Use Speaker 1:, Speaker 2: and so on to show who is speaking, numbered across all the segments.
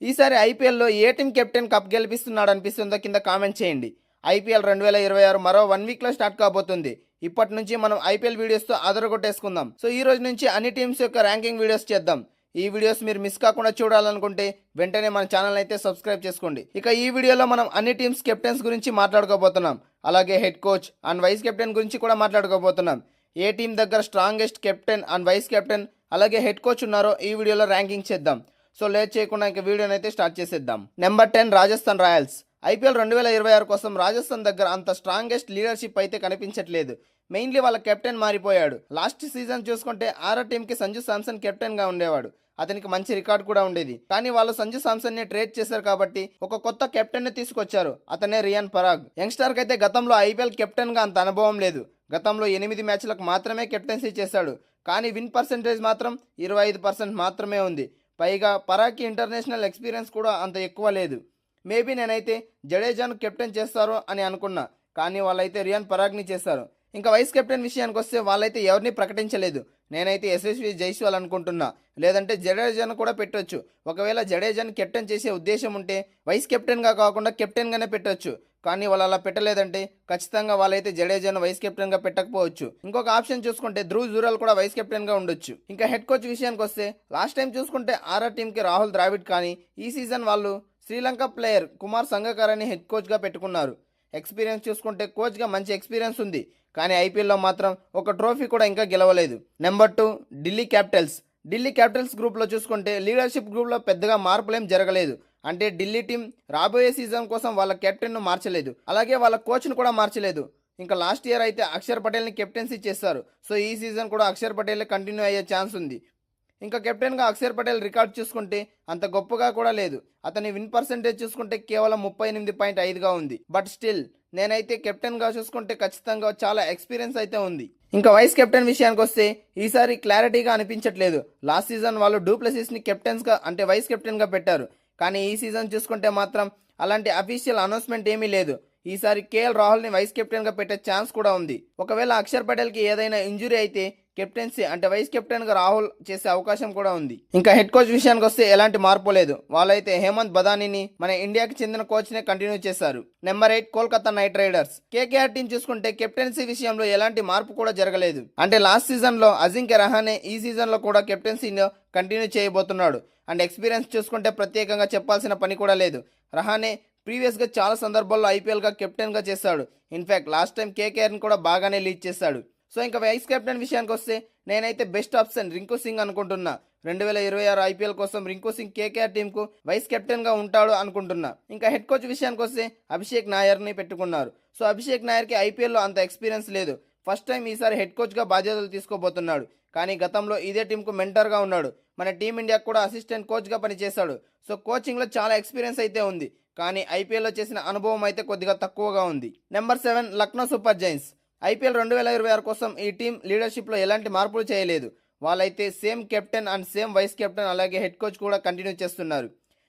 Speaker 1: ఈసారి ఐపీఎల్లో ఏ team captain cup గెలిపిస్తున్నాడు అనిపిస్తుందో కింద కామెంట్ చేయండి. ఐపీఎల్ 2026 మరో 1 వీక్లో స్టార్ట్ కాబోతుంది. ఇప్పటి నుంచి మనం ఐపీఎల్ వీడియోస్తో అదరగొట్టేసుకుందాం. సో ఈ రోజు నుంచి అన్ని టీమ్స్ యొక్క ర్యాంకింగ్ వీడియోస్ చేద్దాం. ఈ వీడియోస్ మీరు మిస్ కాకుండా చూడాలనుకుంటే వెంటనే మన ఛానల్ అయితే సబ్స్క్రైబ్ చేసుకోండి. ఇక ఈ వీడియోలో మనం అన్ని టీమ్స్ కెప్టెన్స్ గురించి మాట్లాడుకోబోతున్నాం. అలాగే head coach and vice captain గురించి కూడా మాట్లాడుకోబోతున్నాం. ఏ టీం దగ్గర strongest captain and vice captain అలాగే హెడ్ కోచ్ ఉన్నారో ఈ వీడియోలో ర్యాంకింగ్ చేద్దాం. సో లేట్ చేయకుండా ఇంక వీడియోని అయితే స్టార్ట్ చేసేద్దాం. Number 10 Rajasthan Royals. ఐపీఎల్ 2026 కోసం రాజస్థాన్ దగ్గర అంత స్ట్రాంగెస్ట్ లీడర్షిప్ అయితే కనిపించట్లేదు. మెయిన్లీ వాళ్ళ కెప్టెన్ మారిపోయాడు. లాస్ట్ సీజన్ చూసుకుంటే ఆరో టీంకి సంజు శాంసన్ కెప్టెన్గా ఉండేవాడు. అతనికి మంచి రికార్డ్ కూడా ఉండేది. కానీ వాళ్ళు సంజు శాంసన్ ని ట్రేడ్ చేశారు కాబట్టి ఒక కొత్త కెప్టెన్ ని తీసుకొచ్చారు. అతనే రియాన్ పరాగ్. యంగ్స్టర్ కి అయితే గతంలో ఐపీఎల్ కెప్టెన్ గా అంత అనుభవం లేదు. గతంలో 8 మ్యాచ్లకు మాత్రమే కెప్టెన్సీ చేశాడు. కానీ విన్ పర్సెంటేజ్ మాత్రం 25% మాత్రమే ఉంది. పైగా పరాగ్కి ఇంటర్నేషనల్ ఎక్స్పీరియన్స్ కూడా అంత ఎక్కువ లేదు. మేబీ నేనైతే జడేజాను కెప్టెన్ చేస్తారు అని అనుకున్నా. కానీ వాళ్ళైతే రియాన్ పరాగ్ని చేశారు. ఇంకా వైస్ కెప్టెన్ విషయానికి వస్తే వాళ్ళైతే ఎవరిని ప్రకటించలేదు. నేనైతే యశస్వి జైస్వాల్ అనుకుంటున్నా, లేదంటే జడేజాను కూడా పెట్టొచ్చు. ఒకవేళ జడేజాను కెప్టెన్ చేసే ఉద్దేశం ఉంటే వైస్ కెప్టెన్గా కాకుండా కెప్టెన్గానే పెట్టొచ్చు. కానీ వాళ్ళు అలా పెట్టలేదంటే ఖచ్చితంగా వాళ్ళైతే జడేజాను వైస్ కెప్టెన్గా పెట్టకపోవచ్చు. ఇంకొక ఆప్షన్ చూసుకుంటే ధ్రువ్ జురాల్ కూడా వైస్ కెప్టెన్గా ఉండొచ్చు. ఇంకా హెడ్ కోచ్ విషయానికి వస్తే లాస్ట్ టైం చూసుకుంటే ఆర్ఆర్ టీంకి రాహుల్ ద్రావిడ్, కానీ ఈ సీజన్ వాళ్ళు శ్రీలంక ప్లేయర్ కుమార్ సంగకారాన్ని హెడ్ కోచ్గా పెట్టుకున్నారు. ఎక్స్పీరియన్స్ చూసుకుంటే కోచ్గా మంచి ఎక్స్పీరియన్స్ ఉంది. కానీ ఐపీఎల్లో మాత్రం ఒక ట్రోఫీ కూడా ఇంకా గెలవలేదు. Number 2 Delhi Capitals. Delhi Capitals గ్రూప్లో చూసుకుంటే లీడర్షిప్ గ్రూప్లో పెద్దగా మార్పులేం జరగలేదు. అంటే ఢిల్లీ టీం రాబోయే సీజన్ కోసం వాళ్ళ కెప్టెన్ను మార్చలేదు, అలాగే వాళ్ళ కోచ్ను కూడా మార్చలేదు. ఇంకా లాస్ట్ ఇయర్ అయితే అక్షర్ పటేల్ని కెప్టెన్సీ చేస్తారు. సో ఈ సీజన్ కూడా అక్షర్ పటేల్ కంటిన్యూ అయ్యే ఛాన్స్ ఉంది. ఇంకా కెప్టెన్గా అక్షర్ పటేల్ రికార్డ్ చూసుకుంటే అంత గొప్పగా కూడా లేదు. అతని విన్ పర్సెంటేజ్ చూసుకుంటే కేవలం 38.5గా ఉంది. బట్ స్టిల్ నేనైతే కెప్టెన్గా చూసుకుంటే ఖచ్చితంగా చాలా ఎక్స్పీరియన్స్ అయితే ఉంది. ఇంకా వైస్ కెప్టెన్ విషయానికి వస్తే ఈసారి క్లారిటీగా అనిపించట్లేదు. లాస్ట్ సీజన్ వాళ్ళు డూప్లెసిస్ని కెప్టెన్స్గా అంటే వైస్ కెప్టెన్గా పెట్టారు. కానీ ఈ సీజన్ చూసుకుంటే మాత్రం అలాంటి అఫీషియల్ అనౌన్స్మెంట్ ఏమీ లేదు. ఈసారి కేఎల్ రాహుల్ని వైస్ కెప్టెన్గా పెట్టే ఛాన్స్ కూడా ఉంది. ఒకవేళ అక్షర్ పటేల్కి ఏదైనా ఇంజురీ అయితే కెప్టెన్సీ అంటే వైస్ కెప్టెన్గా రాహుల్ చేసే అవకాశం కూడా ఉంది. ఇంకా హెడ్ కోచ్ విషయానికి వస్తే ఎలాంటి మార్పు లేదు. వాళ్ళైతే హేమంత్ బదానీని మన ఇండియాకి చెందిన కోచ్నే కంటిన్యూ చేశారు. Number 8 Kolkata night riders. KKR team చూసుకుంటే కెప్టెన్సీ విషయంలో ఎలాంటి మార్పు కూడా జరగలేదు. అంటే లాస్ట్ సీజన్లో అజింక్య రహానే ఈ సీజన్లో కూడా కెప్టెన్సీలో కంటిన్యూ చేయబోతున్నాడు. అండ్ ఎక్స్పీరియన్స్ చూసుకుంటే ప్రత్యేకంగా చెప్పాల్సిన పని కూడా లేదు. రహానే ప్రీవియస్గా చాలా సందర్భాల్లో ఐపీఎల్గా కెప్టెన్గా చేశాడు. ఇన్ఫ్యాక్ట్ లాస్ట్ టైం కేకేఆర్ని కూడా బాగానే లీడ్ చేశాడు. సో ఇంకా వైస్ కెప్టెన్ విషయానికి వస్తే నేనైతే బెస్ట్ ఆప్షన్ రింకు సింగ్ అనుకుంటున్నా. 2026 ఐపీఎల్ కోసం రింకు సింగ్ కేకేఆర్ టీంకు వైస్ కెప్టెన్గా ఉంటాడు అనుకుంటున్నా. ఇంకా హెడ్ కోచ్ విషయానికి వస్తే అభిషేక్ నాయర్ని పెట్టుకున్నారు. సో అభిషేక్ నాయర్కి ఐపీఎల్లో అంత ఎక్స్పీరియన్స్ లేదు. ఫస్ట్ టైం ఈసారి హెడ్ కోచ్గా బాధ్యతలు తీసుకోబోతున్నాడు. కానీ గతంలో ఇదే టీంకు మెంటర్గా ఉన్నాడు. మన టీమిండియాకు కూడా అసిస్టెంట్ కోచ్గా పనిచేశాడు. సో కోచింగ్లో చాలా ఎక్స్పీరియన్స్ అయితే ఉంది. కానీ ఐపీఎల్లో చేసిన అనుభవం అయితే కొద్దిగా తక్కువగా ఉంది. Number 7 Lucknow super giants. IPL 2026 కోసం ఈ టీం లీడర్షిప్లో ఎలాంటి మార్పులు చేయలేదు. వాళ్ళైతే same captain and same vice captain అలాగే హెడ్ కోచ్ కూడా కంటిన్యూ చేస్తున్నారు.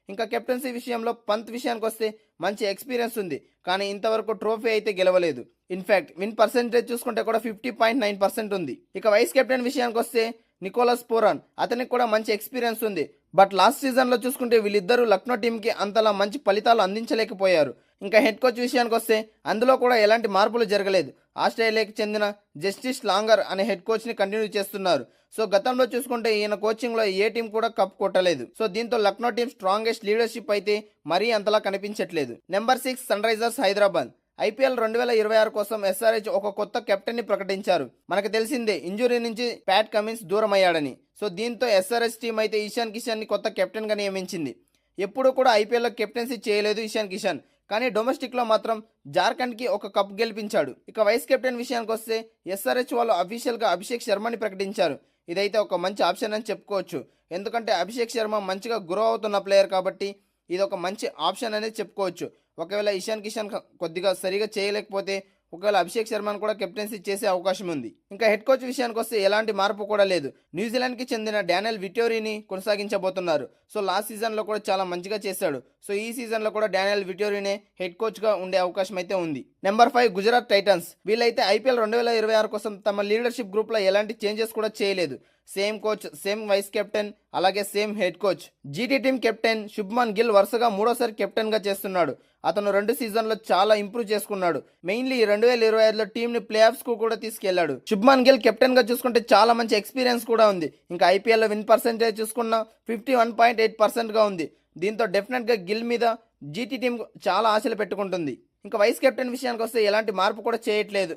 Speaker 1: ఇంకా కెప్టెన్సీ విషయంలో పంత్ విషయానికి వస్తే మంచి ఎక్స్పీరియన్స్ ఉంది. కానీ ఇంతవరకు ట్రోఫీ అయితే గెలవలేదు. ఇన్ఫ్యాక్ట్ విన్ పర్సెంటేజ్ చూసుకుంటే కూడా 50.9% ఉంది. ఇక వైస్ కెప్టెన్ విషయానికి వస్తే నికోలస్ పూరన్. అతనికి కూడా మంచి ఎక్స్పీరియన్స్ ఉంది. బట్ లాస్ట్ సీజన్లో చూసుకుంటే వీళ్ళిద్దరూ లక్నో టీంకి అంతలా మంచి ఫలితాలు అందించలేకపోయారు. ఇంకా హెడ్ కోచ్ విషయానికి వస్తే అందులో కూడా ఎలాంటి మార్పులు జరగలేదు. ఆస్ట్రేలియాకి చెందిన జస్టిస్ లాంగర్ అనే హెడ్ కోచ్ని కంటిన్యూ చేస్తున్నారు. సో గతంలో చూసుకుంటే ఈయన కోచింగ్లో ఏ టీం కూడా కప్ కొట్టలేదు. సో దీంతో లక్నో టీం స్ట్రాంగెస్ట్ లీడర్షిప్ అయితే మరీ అంతలా కనిపించట్లేదు. Number 6 Sunrisers Hyderabad. IPL 2026 కోసం ఎస్ఆర్హెచ్ ఒక కొత్త కెప్టెన్ ని ప్రకటించారు. మనకు తెలిసిందే ఇంజురీ నుంచి ప్యాట్ కమిన్స్ దూరం అయ్యాడని. సో దీంతో ఎస్ఆర్హెచ్ టీం అయితే ఇషాన్ కిషన్ ని కొత్త కెప్టెన్ గా నియమించింది. ఎప్పుడు కూడా ఐపీఎల్లో కెప్టెన్సీ చేయలేదు ఇషాన్ కిషన్, కానీ డొమెస్టిక్ లో మాత్రం జార్ఖండ్ కి ఒక కప్ గెలిపించాడు. ఇక వైస్ కెప్టెన్ విషయానికి వస్తే ఎస్ఆర్హెచ్ వాళ్ళు అఫీషియల్ గా అభిషేక్ శర్మని ప్రకటించారు. ఇదైతే ఒక మంచి ఆప్షన్ అని చెప్పుకోవచ్చు. ఎందుకంటే అభిషేక్ శర్మ మంచిగా గ్రో అవుతున్న ప్లేయర్ కాబట్టి ఇది ఒక మంచి ఆప్షన్ అనేది చెప్పుకోవచ్చు. ఒకవేళ ఇషాన్ కిషన్ కొద్దిగా సరిగా చేయలేకపోతే ఒకవేళ అభిషేక్ శర్మను కూడా కెప్టెన్సీ చేసే అవకాశం ఉంది. ఇంకా హెడ్ కోచ్ విషయానికి వస్తే ఎలాంటి మార్పు కూడా లేదు. న్యూజిలాండ్కి చెందిన డానియల్ విటోరీని కొనసాగించబోతున్నారు. సో లాస్ట్ సీజన్లో కూడా చాలా మంచిగా చేశాడు. సో ఈ సీజన్లో కూడా డానియల్ విటోరీనే హెడ్ కోచ్గా ఉండే అవకాశం అయితే ఉంది. Number 5 Gujarat Titans. వీళ్ళైతే ఐపీఎల్ 2026 కోసం తమ లీడర్షిప్ గ్రూప్లో ఎలాంటి చేంజెస్ కూడా చేయలేదు. Same coach, same vice captain, అలాగే same head coach. GT team captain Shubman Gill వరుసగా 3వ సారి కెప్టెన్గా చేస్తున్నాడు. అతను 2 సీజన్లో చాలా ఇంప్రూవ్ చేసుకున్నాడు. మెయిన్లీ 2025లో టీంని ప్లే ఆఫ్స్కు కూడా తీసుకెళ్లాడు. శుభ్మన్ గిల్ కెప్టెన్గా చూసుకుంటే చాలా మంచి ఎక్స్పీరియన్స్ కూడా ఉంది. ఇంకా ఐపీఎల్లో విన్ పర్సెంటేజ్ చూసుకున్న 51.8%గా ఉంది. దీంతో డెఫినెట్గా గిల్ మీద జీటీ టీం చాలా ఆశలు పెట్టుకుంటుంది. ఇంకా వైస్ కెప్టెన్ విషయానికి వస్తే ఎలాంటి మార్పు కూడా చేయట్లేదు,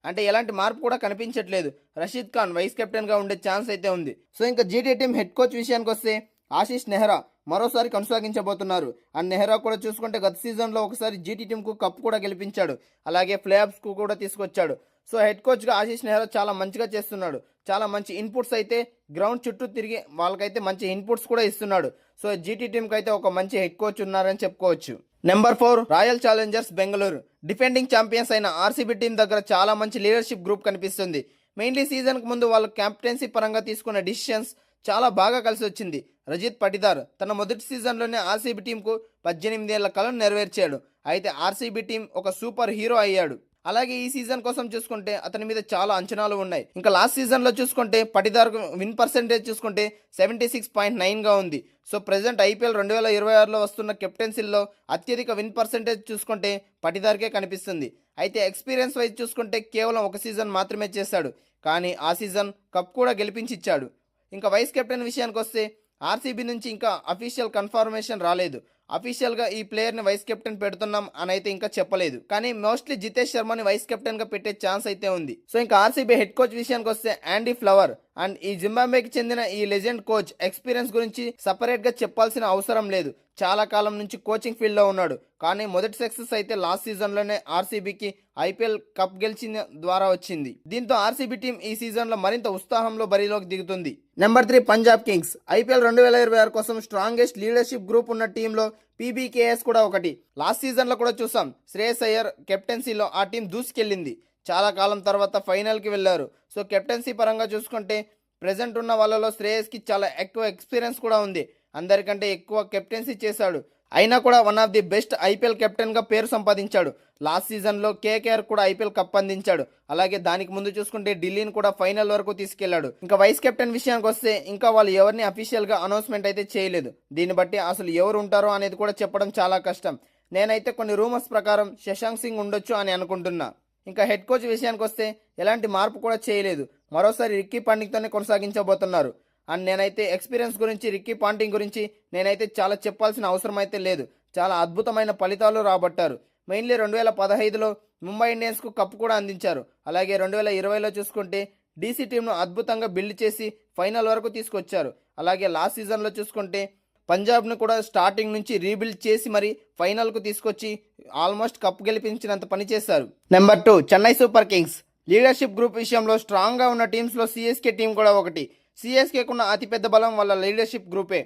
Speaker 1: అంటే ఎలాంటి మార్పు కూడా కనిపించట్లేదు. రషీద్ ఖాన్ వైస్ కెప్టెన్గా ఉండే ఛాన్స్ అయితే ఉంది. సో ఇంకా జీటీ టీం హెడ్ కోచ్ విషయానికి వస్తే ఆశీష్ నెహ్రా మరోసారి కొనసాగించబోతున్నారు. అండ్ నెహ్రా కూడా చూసుకుంటే గత సీజన్లో ఒకసారి జీటీ టీంకు కప్ కూడా గెలిపించాడు, అలాగే ప్లే ఆఫ్స్కు కూడా తీసుకొచ్చాడు. సో హెడ్ కోచ్గా ఆశీష్ నెహ్రా చాలా మంచిగా చేస్తున్నాడు. చాలా మంచి ఇన్పుట్స్ అయితే గ్రౌండ్ చుట్టూ తిరిగి వాళ్ళకైతే మంచి ఇన్పుట్స్ కూడా ఇస్తున్నాడు. సో జీటీ టీంకి అయితే ఒక మంచి హెడ్ కోచ్ ఉన్నారని చెప్పుకోవచ్చు. Number 4 royal Challengers Bengaluru. Defending champions అయిన ఆర్సీబీ టీం దగ్గర చాలా మంచి లీడర్షిప్ గ్రూప్ కనిపిస్తుంది. మెయిన్లీ సీజన్కు ముందు వాళ్ళు క్యాప్టెన్సీ పరంగా తీసుకున్న డిసిషన్స్ చాలా బాగా కలిసి వచ్చింది. రజిత్ పటిదార్ తన మొదటి సీజన్లోనే ఆర్సీబీ టీంకు 18 ఏళ్ల కలను నెరవేర్చాడు. అయితే ఆర్సీబీ టీం ఒక సూపర్ హీరో అయ్యాడు. అలాగే ఈ సీజన్ కోసం చూసుకుంటే అతని మీద చాలా అంచనాలు ఉన్నాయి. ఇంకా లాస్ట్ సీజన్లో చూసుకుంటే పటిదార్ విన్ పర్సెంటేజ్ చూసుకుంటే 76.9గా ఉంది. సో ప్రెసెంట్ ఐపీఎల్ 2026లో వస్తున్న కెప్టెన్సీల్లో అత్యధిక విన్ పర్సెంటేజ్ చూసుకుంటే పటిదార్కే కనిపిస్తుంది. అయితే ఎక్స్పీరియన్స్ వైజ్ చూసుకుంటే కేవలం ఒక సీజన్ మాత్రమే చేశాడు, కానీ ఆ సీజన్ కప్ కూడా గెలిపించిచ్చాడు. ఇంకా వైస్ కెప్టెన్ విషయానికి వస్తే ఆర్సీబీ నుంచి ఇంకా అఫీషియల్ కన్ఫర్మేషన్ రాలేదు. అఫీషియల్గా ఈ ప్లేయర్ని వైస్ కెప్టెన్ పెడుతున్నాం అని అయితే ఇంకా చెప్పలేదు, కానీ మోస్ట్లీ జితేష్ శర్మని వైస్ కెప్టెన్గా పెట్టే ఛాన్స్ అయితే ఉంది. సో ఇంకా ఆర్సీబీ హెడ్ కోచ్ విషయానికి వస్తే యాండీ ఫ్లవర్. అండ్ ఈ జింబాబ్వేకి చెందిన ఈ లెజెండ్ కోచ్ ఎక్స్పీరియన్స్ గురించి సపరేట్గా చెప్పాల్సిన అవసరం లేదు. చాలా కాలం నుంచి కోచింగ్ ఫీల్డ్లో ఉన్నాడు, కానీ మొదటి సక్సెస్ అయితే లాస్ట్ సీజన్లోనే ఆర్సీబీకి ఐపీఎల్ కప్ గెలిచిన ద్వారా వచ్చింది. దీంతో ఆర్సీబీ టీం ఈ సీజన్లో మరింత ఉత్సాహంలో బరిలోకి దిగుతుంది. Number 3 Punjab Kings. ఐపీఎల్ 2026 కోసం స్ట్రాంగెస్ట్ లీడర్షిప్ గ్రూప్ ఉన్న టీంలో పీబీకేఎస్ కూడా ఒకటి. లాస్ట్ సీజన్లో కూడా చూసాం, శ్రేయస్ అయ్యర్ కెప్టెన్సీలో ఆ టీం దూసుకెళ్ళింది. చాలా కాలం తర్వాత ఫైనల్కి వెళ్ళారు. సో కెప్టెన్సీ పరంగా చూసుకుంటే ప్రెజెంట్ ఉన్న వాళ్ళలో శ్రేయస్కి చాలా ఎక్కువ ఎక్స్పీరియన్స్ కూడా ఉంది. అందరికంటే ఎక్కువ కెప్టెన్సీ చేశాడు, అయినా కూడా one of the best IPL కెప్టెన్గా పేరు సంపాదించాడు. లాస్ట్ సీజన్లో కేకేఆర్ కూడా ఐపీఎల్ కప్ అందించాడు. అలాగే దానికి ముందు చూసుకుంటే ఢిల్లీని కూడా ఫైనల్ వరకు తీసుకెళ్లాడు. ఇంకా వైస్ కెప్టెన్ విషయానికి వస్తే ఇంకా వాళ్ళు ఎవరిని అఫీషియల్గా అనౌన్స్మెంట్ అయితే చేయలేదు. దీన్ని బట్టి అసలు ఎవరు ఉంటారో అనేది కూడా చెప్పడం చాలా కష్టం. నేనైతే కొన్ని రూమర్స్ ప్రకారం శశాంక్ సింగ్ ఉండొచ్చు అని అనుకుంటున్నా. ఇంకా హెడ్ కోచ్ విషయానికి వస్తే ఎలాంటి మార్పు కూడా చేయలేదు. మరోసారి రిక్కీ పాంటింగ్తోనే కొనసాగించబోతున్నారు. అండ్ నేనైతే ఎక్స్పీరియన్స్ గురించి, రిక్కీ పాంటింగ్ గురించి నేనైతే చాలా చెప్పాల్సిన అవసరం అయితే లేదు. చాలా అద్భుతమైన ఫలితాలు రాబట్టారు. మెయిన్లీ 2015లో ముంబై ఇండియన్స్కు కప్ కూడా అందించారు. అలాగే 2020లో చూసుకుంటే డీసీ టీంను అద్భుతంగా బిల్డ్ చేసి ఫైనల్ వరకు తీసుకొచ్చారు. అలాగే లాస్ట్ సీజన్లో చూసుకుంటే పంజాబ్ను కూడా స్టార్టింగ్ నుంచి రీబిల్డ్ చేసి మరి ఫైనల్కు తీసుకొచ్చి ఆల్మోస్ట్ కప్ గెలిపించినంత పని చేశారు. Number 2 Chennai super Kings. Leadership group విషయంలో స్ట్రాంగ్గా ఉన్న టీమ్స్లో సిఎస్కే టీం కూడా ఒకటి. సిఎస్కేకున్న అతిపెద్ద బలం వాళ్ళ లీడర్షిప్ గ్రూపే.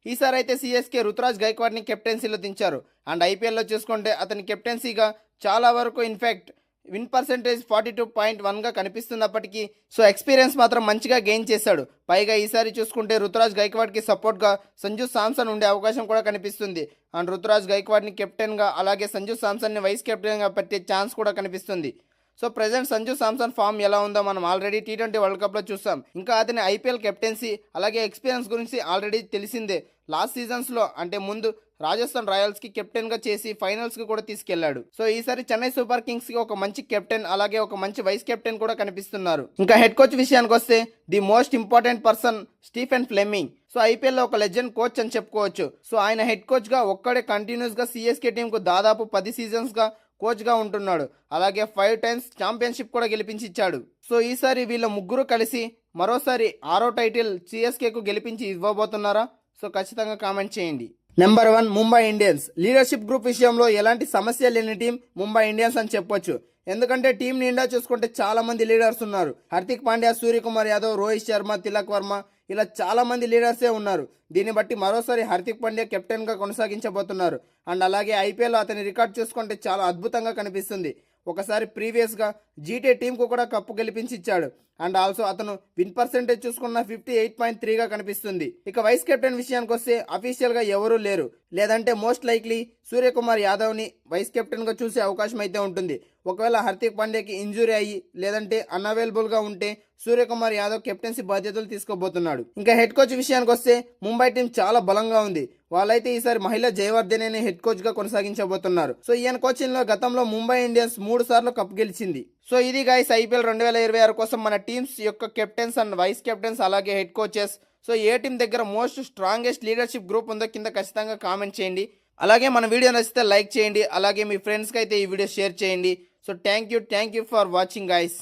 Speaker 1: ఈసారి అయితే సిఎస్కే రుతురాజ్ గైక్వాడ్ని కెప్టెన్సీలో దించారు. అండ్ ఐపీఎల్లో చూసుకుంటే అతని కెప్టెన్సీగా చాలా వరకు ఇన్ఫ్యాక్ట్ విన్ పర్సెంటేజ్ 42.1గా కనిపిస్తున్నప్పటికీ సో ఎక్స్పీరియన్స్ మాత్రం మంచిగా గెయిన్ చేశాడు. పైగా ఈసారి చూసుకుంటే రుతురాజ్ గైక్వాడ్కి సపోర్ట్గా సంజు శాంసన్ ఉండే అవకాశం కూడా కనిపిస్తుంది. అండ్ రుతురాజ్ గైక్వాడ్ని కెప్టెన్గా, అలాగే సంజు శాంసన్ని వైస్ కెప్టెన్గా పెట్టే ఛాన్స్ కూడా కనిపిస్తుంది. So present Sanju Samson form ఎలా ఉందో మనం ఆల్రెడీ T20 వరల్డ్ కప్లో చూసాం. ఇంకా అతని ఐపీఎల్ కెప్టెన్సీ అలాగే ఎక్స్పీరియన్స్ గురించి ఆల్రెడీ తెలిసిందే. లాస్ట్ సీజన్స్లో అంటే ముందు రాజస్థాన్ రాయల్స్కి కెప్టెన్గా చేసి ఫైనల్స్కి కూడా తీసుకెళ్లాడు. సో ఈసారి చెన్నై సూపర్ కింగ్స్కి ఒక మంచి కెప్టెన్ అలాగే ఒక మంచి వైస్ కెప్టెన్ కూడా కనిపిస్తున్నారు. ఇంకా హెడ్ కోచ్ విషయానికి వస్తే the most important person Stephen Fleming. So ఐపీఎల్లో ఒక లెజెండ్ కోచ్ అని చెప్పుకోవచ్చు. సో ఆయన హెడ్ కోచ్గా ఒక్కడే కంటిన్యూస్గా సిఎస్కే టీంకు దాదాపు 10 సీజన్స్గా కోచ్గా ఉంటున్నాడు. అలాగే 5 టైమ్స్ ఛాంపియన్షిప్ కూడా గెలిపించి ఇచ్చాడు. సో ఈసారి వీళ్ళ ముగ్గురు కలిసి మరోసారి 6వ టైటిల్ సిఎస్కేకు గెలిపించి ఇవ్వబోతున్నారా? సో ఖచ్చితంగా కామెంట్ చేయండి. Number 1 Mumbai Indians. Leadership group విషయంలో ఎలాంటి సమస్య లేని టీం ముంబై ఇండియన్స్ అని చెప్పొచ్చు. ఎందుకంటే టీం నిండా చూసుకుంటే చాలా మంది లీడర్స్ ఉన్నారు. హార్దిక్ పాండ్యా, సూర్యకుమార్ యాదవ్, రోహిత్ శర్మ, తిలక్ వర్మ, ఇలా చాలా మంది లీడర్సే ఉన్నారు. దీన్ని బట్టి మరోసారి హార్దిక్ పాండ్యా కెప్టెన్గా కొనసాగించబోతున్నారు. అండ్ అలాగే ఐపీఎల్లో అతని రికార్డ్ చూసుకుంటే చాలా అద్భుతంగా కనిపిస్తుంది. ఒకసారి ప్రీవియస్గా జీటీ టీంకు కూడా కప్పు గెలిపించి ఇచ్చాడు. అండ్ ఆల్సో అతను విన్ పర్సెంటేజ్ చూసుకున్న 58.3గా కనిపిస్తుంది. ఇక వైస్ కెప్టెన్ విషయానికి వస్తే అఫీషియల్గా ఎవరూ లేరు, లేదంటే మోస్ట్ లైక్లీ సూర్యకుమార్ యాదవ్ని వైస్ కెప్టెన్గా చూసే అవకాశం అయితే ఉంటుంది. ఒకవేళ హార్దిక్ పాండ్యాకి ఇంజురీ అయ్యి లేదంటే అన్అవైలబుల్గా ఉంటే సూర్యకుమార్ యాదవ్ కెప్టెన్సీ బాధ్యతలు తీసుకోబోతున్నాడు. ఇంకా హెడ్ కోచ్ విషయానికి వస్తే ముంబై టీం చాలా బలంగా ఉంది. వాళ్ళైతే ఈసారి మహిళా జయవర్ధనేని హెడ్ కోచ్గా కొనసాగించబోతున్నారు. సో ఈయన కోచింగ్లో గతంలో ముంబై ఇండియన్స్ 3 సార్లు కప్ గెలిచింది. సో ఇది గైస్ ఐపీఎల్ 2026 కోసం మన టీమ్స్ యొక్క కెప్టెన్స్ అండ్ వైస్ కెప్టెన్స్ అలాగే హెడ్ కోచెస్. సో ఏ టీం దగ్గర మోస్ట్ స్ట్రాంగెస్ట్ లీడర్షిప్ గ్రూప్ ఉందో కింద ఖచ్చితంగా కామెంట్ చేయండి. అలాగే మన వీడియో నచ్చితే లైక్ చేయండి. అలాగే మీ ఫ్రెండ్స్కి అయితే ఈ వీడియో షేర్ చేయండి. So thank you for watching guys.